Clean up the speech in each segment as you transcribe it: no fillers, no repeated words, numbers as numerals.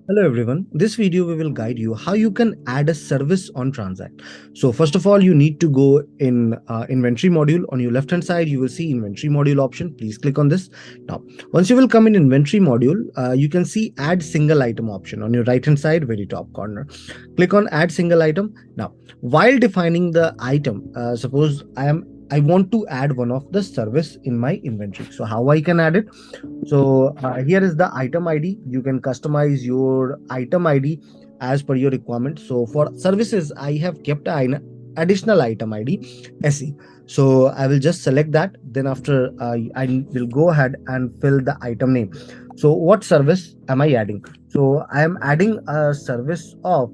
Hello everyone. This video we will guide you how you can add a service on Transact. So first of all, you need to go in inventory module. On your left hand side, you will see inventory module option. Please click on this. Now, once you will come in inventory module, you can see add single item option on your right hand side, very top corner. Click on add single item. Now, while defining the item, suppose I want to add one of the service in my inventory. So how I can add it? So here is the item ID. You can customize your item ID as per your requirement. So for services, I have kept an additional item ID SE. So I will just select that. Then after I will go ahead and fill the item name. So what service am I adding? So I am adding a service of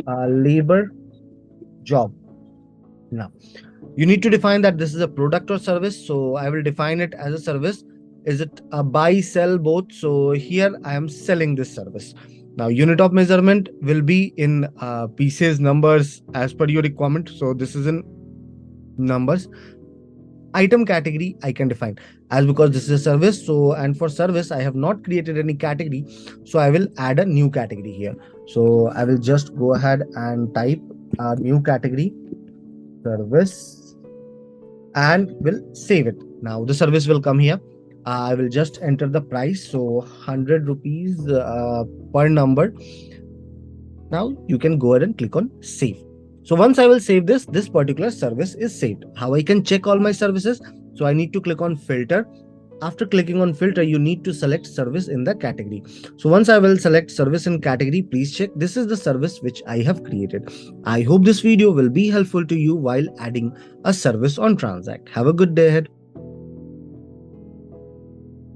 labor job. Now you need to define that this is a product or service. So I will define it as a service. Is it a buy, sell, both? So here I am selling this service. Now unit of measurement will be in pieces, numbers as per your requirement. So this is in numbers. Item category I can define as because this is a service. So and for service I have not created any category. So I will add a new category here. So I will just go ahead and type a new category service and will save it. Now the service will come here. I will just enter the price. So 100 rupees per number. Now you can go ahead and click on save. So once I will save this particular service is saved. How I can check all my services? So I need to click on filter. After clicking on filter, you need to select service in the category. So once I will select service in category, please check this is the service which I have created. I hope this video will be helpful to you while adding a service on Transact. Have a good day ahead.